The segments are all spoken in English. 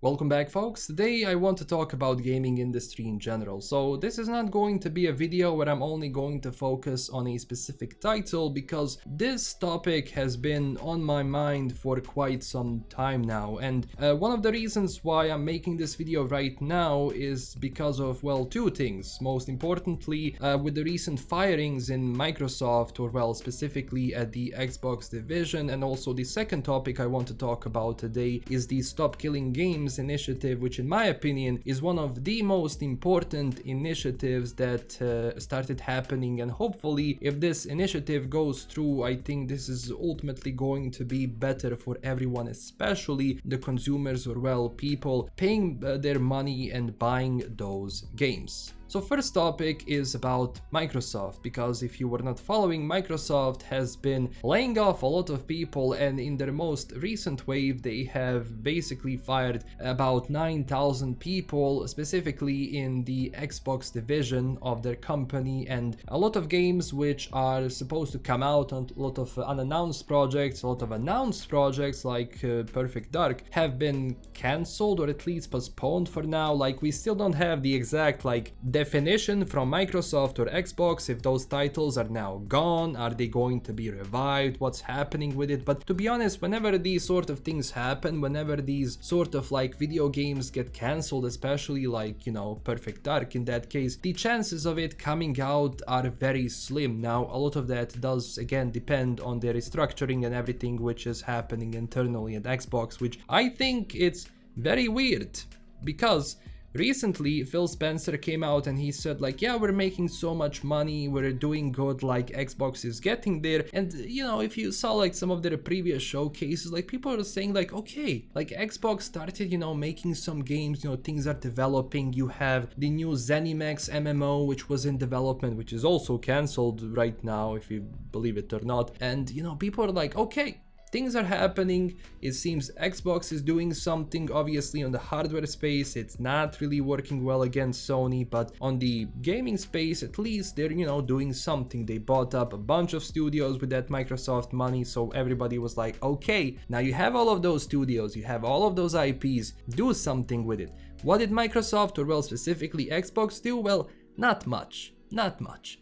Welcome back, folks. Today I want to talk about gaming industry in general. So this is not going to be a video where I'm only going to focus on a specific title, because this topic has been on my mind for quite some time now. And one of the reasons why I'm making this video right now is because of, well, two things. Most importantly, with the recent firings in Microsoft, or well, specifically at the Xbox division. And also the second topic I want to talk about today is the Stop Killing Games initiative, which in my opinion is one of the most important initiatives that started happening. And hopefully, if this initiative goes through, I think this is ultimately going to be better for everyone, especially the consumers, or well, people paying their money and buying those games. So first topic is about Microsoft, because if you were not following, Microsoft has been laying off a lot of people, and in their most recent wave they have basically fired about 9,000 people, specifically in the Xbox division of their company. And a lot of games which are supposed to come out, and a lot of unannounced projects, a lot of announced projects like Perfect Dark have been cancelled or at least postponed for now. Like, we still don't have the exact definition from Microsoft or Xbox if those titles are now gone. Are they going to be revived? What's happening with it? But to be honest, whenever these sort of things happen, whenever these sort of video games get cancelled, especially Perfect Dark in that case, the chances of it coming out are very slim. Now, a lot of that does again depend on the restructuring and everything which is happening internally at Xbox, which I think it's very weird, because recently Phil Spencer came out and he said yeah, we're making so much money, we're doing good, Xbox is getting there. And if you saw some of their previous showcases, people are saying okay, Xbox started making some games, things are developing. You have the new ZeniMax MMO which was in development, which is also cancelled right now, if you believe it or not. And people are okay, things are happening. It seems Xbox is doing something. Obviously on the hardware space it's not really working well against Sony, but on the gaming space at least they're doing something. They bought up a bunch of studios with that Microsoft money, so everybody was okay, now you have all of those studios, you have all of those IPs, do something with it. What did Microsoft, or well, specifically Xbox, do? Well, not much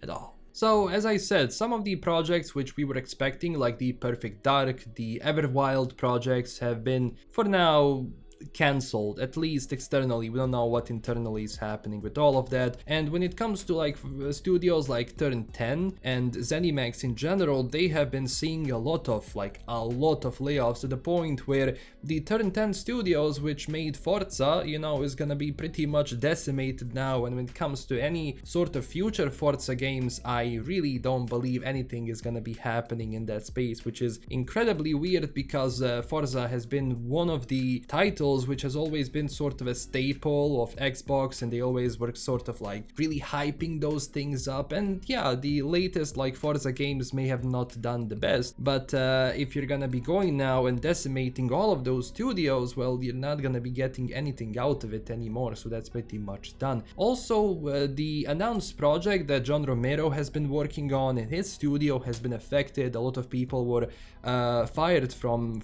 at all. So as I said, some of the projects which we were expecting, like the Perfect Dark, the Everwild projects, have been for now cancelled, at least externally. We don't know what internally is happening with all of that. And when it comes to studios like Turn 10 and ZeniMax in general, they have been seeing a lot of layoffs, to the point where the Turn 10 studios which made Forza is gonna be pretty much decimated now. And when it comes to any sort of future Forza games, I really don't believe anything is gonna be happening in that space, which is incredibly weird, because Forza has been one of the titles which has always been sort of a staple of Xbox, and they always were sort of really hyping those things up. And yeah, the latest Forza games may have not done the best, but if you're gonna be going now and decimating all of those studios, well, you're not gonna be getting anything out of it anymore, so that's pretty much done. Also, the announced project that John Romero has been working on in his studio has been affected. A lot of people were fired from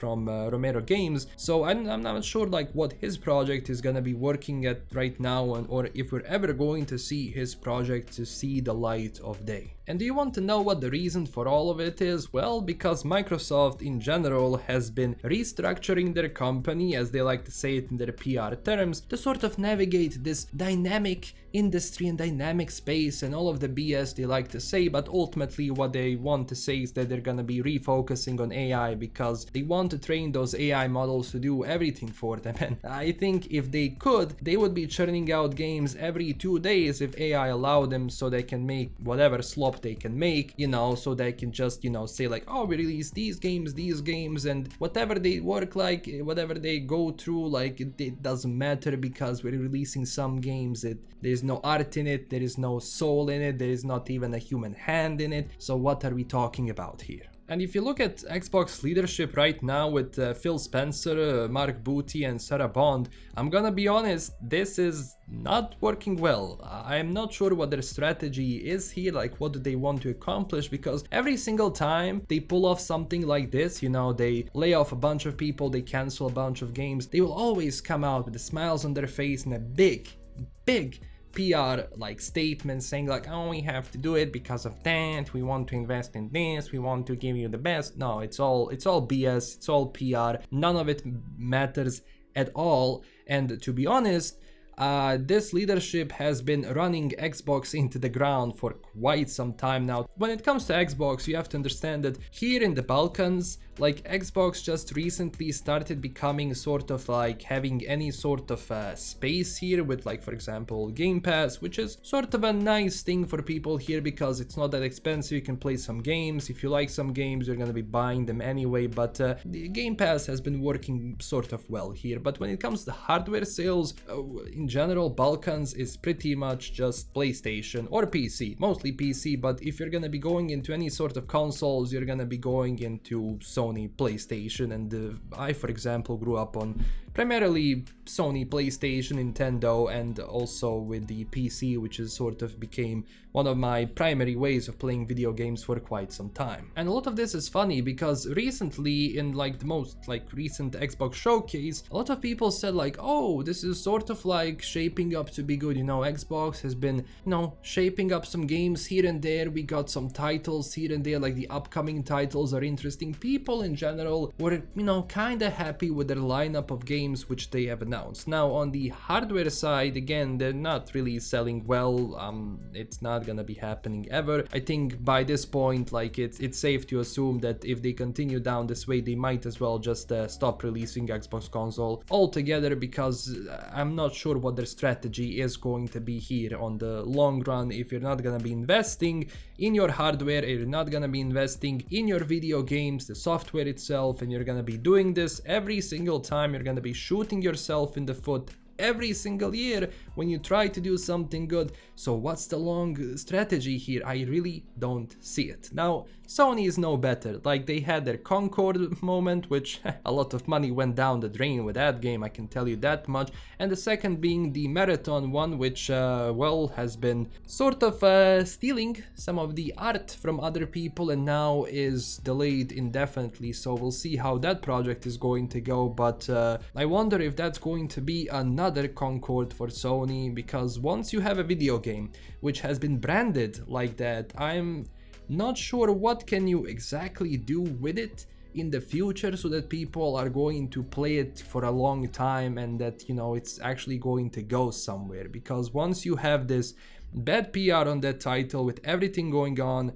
Romero Games, so I'm not sure what his project is gonna be working at right now, or if we're ever going to see his project to see the light of day. And do you want to know what the reason for all of it is? Well, because Microsoft in general has been restructuring their company, as they like to say it in their PR terms, to sort of navigate this dynamic industry and dynamic space and all of the BS they like to say. But ultimately what they want to say is that they're gonna be refocusing on AI, because they want to train those AI models to do everything for them. And I think if they could, they would be churning out games every 2 days if AI allowed them, so they can make whatever slop they can make, so they can just, say oh, we release these games, and whatever they work whatever they go through, it doesn't matter, because we're releasing some games, there's no art in it, there is no soul in it, there is not even a human hand in it, so what are we talking about here? And if you look at Xbox leadership right now with Phil Spencer, Mark Booty and Sarah Bond, I'm gonna be honest, this is not working well. I'm not sure what their strategy is here, like what do they want to accomplish, because every single time they pull off something like this, you know, they lay off a bunch of people, they cancel a bunch of games, they will always come out with the smiles on their face and a big PR like statement saying like, oh, we have to do it because of that, we want to invest in this, we want to give you the best. No, it's all BS, it's all PR, none of it matters at all. And to be honest, this leadership has been running Xbox into the ground for quite some time now. When it comes to Xbox, you have to understand that here in the Balkans, like Xbox just recently started becoming sort of like having any sort of space here with, like, for example, Game Pass, which is sort of a nice thing for people here because it's not that expensive. You can play some games. If you like some games, you're gonna be buying them anyway, but the Game Pass has been working sort of well here. But when it comes to hardware sales, in general, Balkans is pretty much just PlayStation or PC, mostly PC, but if you're gonna be going into any sort of consoles, you're gonna be going into Sony PlayStation, and I, for example, grew up on primarily Sony PlayStation, Nintendo, and also with the PC, which is sort of became one of my primary ways of playing video games for quite some time. And a lot of this is funny because recently, in like the most like recent Xbox showcase, a lot of people said like, oh, this is sort of like shaping up to be good, you know, Xbox has been, you know, shaping up some games here and there, we got some titles here and there, like the upcoming titles are interesting. People in general were, you know, kinda happy with their lineup of games which they have announced. Now on the hardware side, again, they're not really selling well. It's not gonna be happening ever. I think by this point, like it's safe to assume that if they continue down this way, they might as well just stop releasing Xbox console altogether, because I'm not sure what their strategy is going to be here on the long run. If you're not gonna be investing in your hardware, if you're not gonna be investing in your video games, the software itself, and you're gonna be doing this every single time, you're gonna be shooting yourself in the foot every single year when you try to do something good. So what's the long strategy here? I really don't see it. Now, Sony is no better. Like, they had their Concord moment, which a lot of money went down the drain with that game, I can tell you that much. And the second being the Marathon one, which, well, has been sort of stealing some of the art from other people and now is delayed indefinitely. So we'll see how that project is going to go. But I wonder if that's going to be another Concord for Sony, because once you have a video game which has been branded like that, I'm not sure what can you exactly do with it in the future so that people are going to play it for a long time and that, you know, it's actually going to go somewhere. Because once you have this bad PR on that title with everything going on,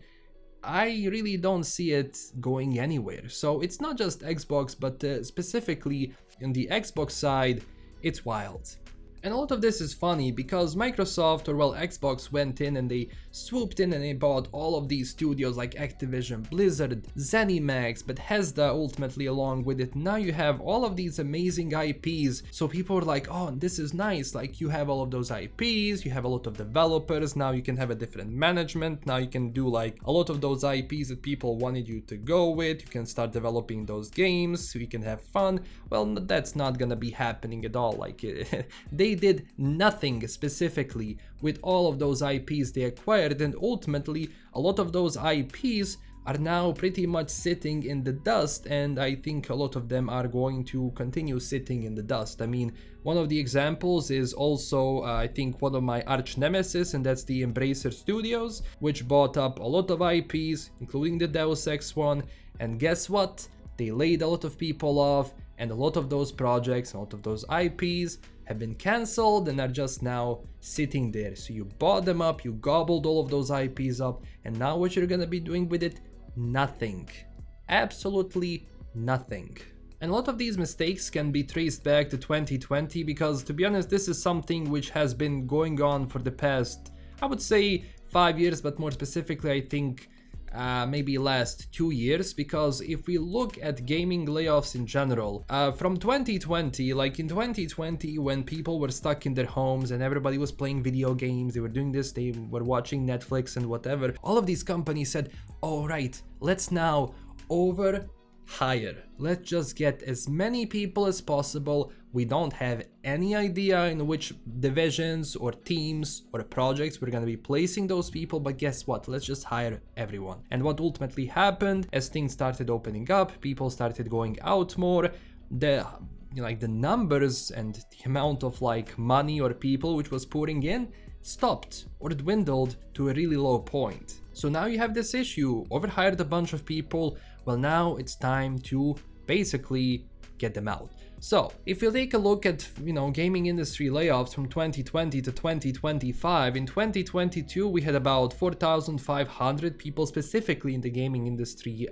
I really don't see it going anywhere. So it's not just Xbox, but specifically in the Xbox side, it's wild. And a lot of this is funny because Microsoft, or well, Xbox went in and they swooped in and they bought all of these studios like Activision, Blizzard, ZeniMax, Bethesda ultimately along with it. Now you have all of these amazing IPs. So people are like, oh, this is nice. Like, you have all of those IPs, you have a lot of developers, now you can have a different management, now you can do like a lot of those IPs that people wanted you to go with, you can start developing those games so you can have fun. Well, that's not gonna be happening at all. Like, they did nothing specifically with all of those IPs they acquired, and ultimately a lot of those IPs are now pretty much sitting in the dust, and I think a lot of them are going to continue sitting in the dust. I mean, one of the examples is also I think one of my arch nemesis, and that's the Embracer Studios, which bought up a lot of IPs including the Deus Ex one, and guess what? They laid a lot of people off, and a lot of those projects, a lot of those IPs have been cancelled and are just now sitting there. So you bought them up, you gobbled all of those IPs up, and now what you're gonna be doing with it? Nothing. Absolutely nothing. And a lot of these mistakes can be traced back to 2020 because, to be honest, this is something which has been going on for the past, I would say, 5 years, but more specifically I think maybe last 2 years, because if we look at gaming layoffs in general, from 2020, like in 2020 when people were stuck in their homes and everybody was playing video games, they were doing this, they were watching Netflix and whatever, all of these companies said, all right, let's now overhire. Let's just get as many people as possible. We don't have any idea in which divisions or teams or projects we're gonna be placing those people, but guess what? Let's just hire everyone. And what ultimately happened, as things started opening up, people started going out more, the numbers and the amount of like money or people which was pouring in stopped or dwindled to a really low point. So now you have this issue, overhired a bunch of people. Well, now it's time to basically get them out. So if you take a look at, gaming industry layoffs from 2020 to 2025, in 2022 we had about 4,500 people specifically in the gaming industry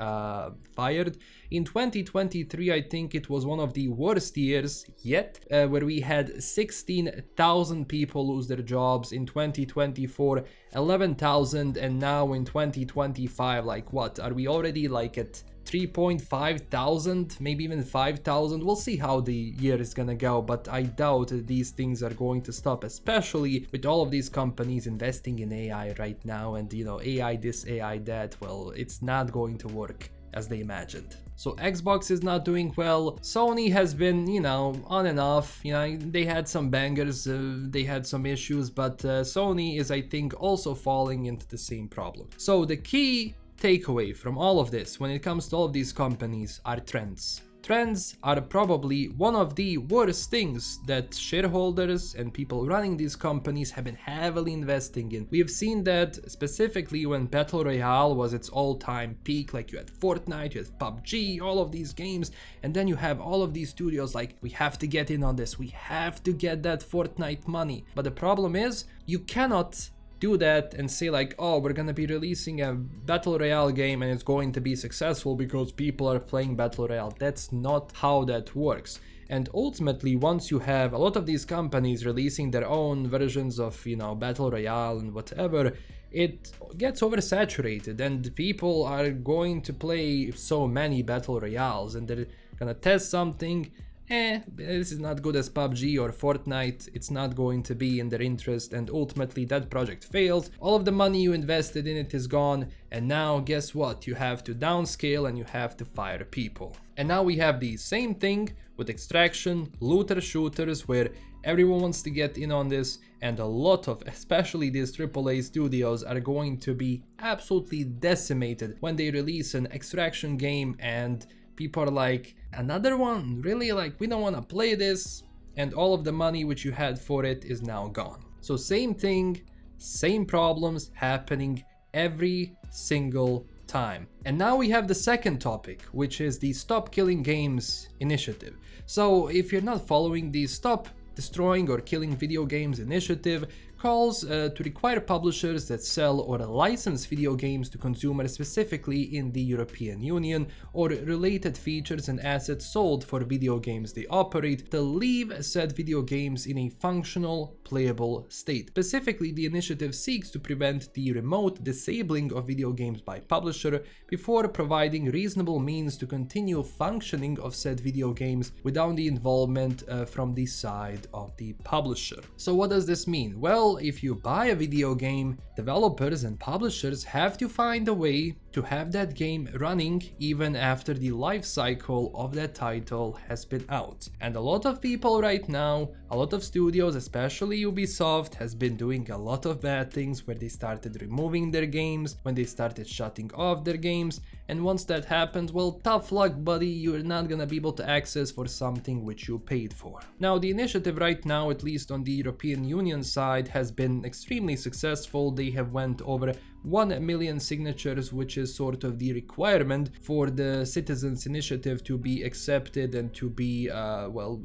fired. In 2023, I think it was one of the worst years yet, where we had 16,000 people lose their jobs. In 2024, 11,000, and now in 2025, like what? Are we already like at 3.5 thousand, maybe even 5,000? We'll see how the year is gonna go, but I doubt that these things are going to stop, especially with all of these companies investing in AI right now, and AI this, AI that. Well, it's not going to work as they imagined. So Xbox is not doing well. Sony has been, on and off. They had some bangers, they had some issues, but Sony is, I think, also falling into the same problem. So the key takeaway from all of this when it comes to all of these companies are trends. Trends are probably one of the worst things that shareholders and people running these companies have been heavily investing in. We have seen that specifically when Battle Royale was its all-time peak, like you had Fortnite, you had PUBG, all of these games, and then you have all of these studios like, we have to get in on this, we have to get that Fortnite money. But the problem is, you cannot do that and say like, oh, we're gonna be releasing a Battle Royale game and it's going to be successful because people are playing Battle Royale. That's not how that works. And ultimately, once you have a lot of these companies releasing their own versions of, Battle Royale and whatever, it gets oversaturated and people are going to play so many Battle Royales and they're gonna test something. This is not good as PUBG or Fortnite, it's not going to be in their interest, and ultimately that project fails. All of the money you invested in it is gone, and now guess what? You have to downscale and you have to fire people. And now we have the same thing with extraction, looter shooters, where everyone wants to get in on this, and a lot of, especially these AAA studios, are going to be absolutely decimated when they release an extraction game and people are like, another one? Really? Like, we don't want to play this, and all of the money which you had for it is now gone. So same thing, same problems happening every single time. And now we have the second topic, which is the Stop Killing Games initiative. So if you're not following the Stop Destroying or Killing Video Games initiative, calls to require publishers that sell or license video games to consumers, specifically in the European Union, or related features and assets sold for video games they operate, to leave said video games in a functional, playable state. Specifically, the initiative seeks to prevent the remote disabling of video games by publisher before providing reasonable means to continue functioning of said video games without the involvement from the side of the publisher. So what does this mean? Well, if you buy a video game, developers and publishers have to find a way to have that game running even after the life cycle of that title has been out. And a lot of people right now, a lot of studios, especially Ubisoft, has been doing a lot of bad things where they started removing their games, when they started shutting off their games, and once that happens, well, tough luck, buddy, you're not gonna be able to access for something which you paid for. Now, the initiative right now, at least on the European Union side, has been extremely successful. They have went over 1 million signatures, which is sort of the requirement for the citizens initiative to be accepted and to be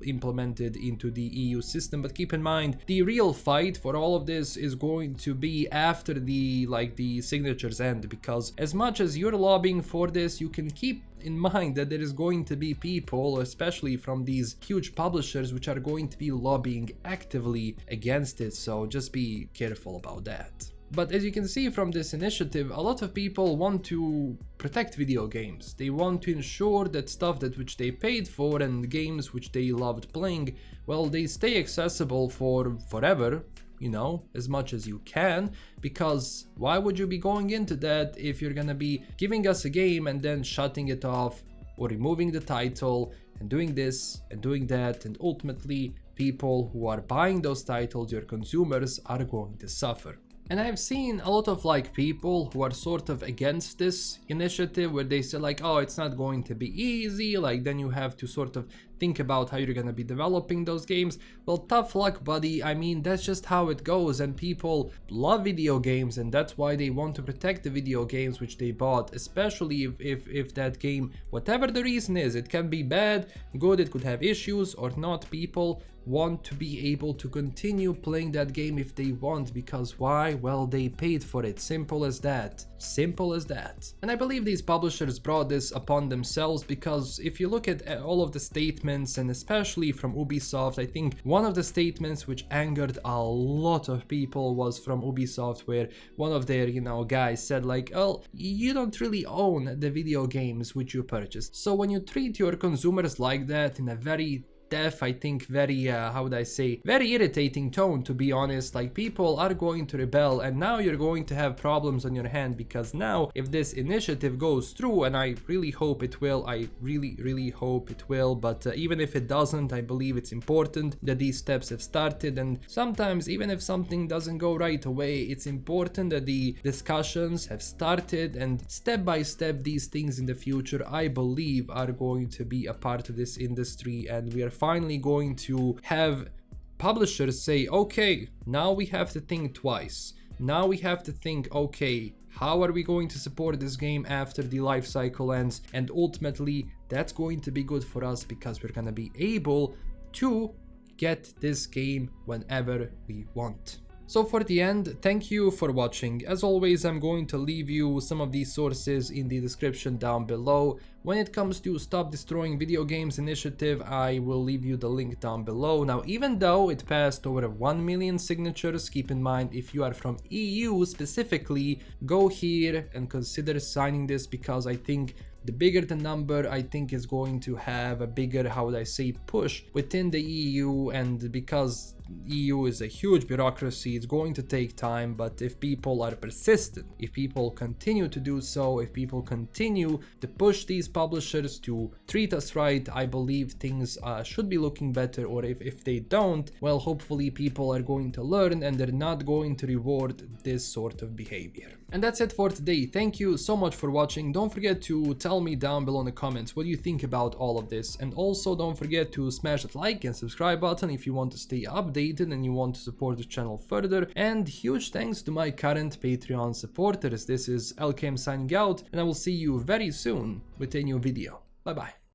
implemented into the EU system. But keep in mind, the real fight for all of this is going to be after the signatures end, because as much as you're lobbying for this, you can keep in mind that there is going to be people, especially from these huge publishers, which are going to be lobbying actively against it, so just be careful about that. But as you can see from this initiative, a lot of people want to protect video games. They want to ensure that stuff that which they paid for and games which they loved playing, well, they stay accessible for forever, you know, as much as you can, because why would you be going into that if you're gonna be giving us a game and then shutting it off or removing the title and doing this and doing that, and ultimately people who are buying those titles, your consumers, are going to suffer. And I've seen a lot of like people who are sort of against this initiative, where they say like, oh, it's not going to be easy, like then you have to sort of think about how you're gonna be developing those games. Well, tough luck, buddy. I mean, that's just how it goes, and people love video games, and that's why they want to protect the video games which they bought, especially if that game, whatever the reason is, it can be bad, good, it could have issues or not, people want to be able to continue playing that game if they want, because why? Well, they paid for it. Simple as that. Simple as that. And I believe these publishers brought this upon themselves, because if you look at all of the statements, and especially from Ubisoft, I think one of the statements which angered a lot of people was from Ubisoft, where one of their, you know, guys said like, oh, you don't really own the video games which you purchased. So when you treat your consumers like that in a very deaf, I think very, how would I say, very irritating tone, to be honest, like people are going to rebel, and now you're going to have problems on your hand, because now if this initiative goes through, and I really hope it will, I really hope it will, but even if it doesn't, I believe it's important that these steps have started, and sometimes even if something doesn't go right away, it's important that the discussions have started, and step by step these things in the future, I believe, are going to be a part of this industry, and we are finally going to have publishers say, okay, now we have to think twice. Now we have to think, okay, how are we going to support this game after the life cycle ends? And ultimately, that's going to be good for us, because we're gonna be able to get this game whenever we want. So for the end, thank you for watching. As always, I'm going to leave you some of these sources in the description down below. When it comes to Stop Destroying Video Games initiative, I will leave you the link down below. Now, even though it passed over 1 million signatures, keep in mind, if you are from EU specifically, go here and consider signing this, because I think the bigger the number, I think is going to have a bigger, how would I say, push within the EU, and because EU is a huge bureaucracy, it's going to take time, but if people are persistent, if people continue to do so, if people continue to push these publishers to treat us right, I believe things should be looking better, or if they don't, well, hopefully people are going to learn and they're not going to reward this sort of behavior. And that's it for today. Thank you so much for watching. Don't forget to tell me down below in the comments what you think about all of this, and also don't forget to smash that like and subscribe button if you want to stay updated and you want to support the channel further. And huge thanks to my current Patreon supporters. This is LKM signing out, and I will see you very soon with a new video. Bye bye.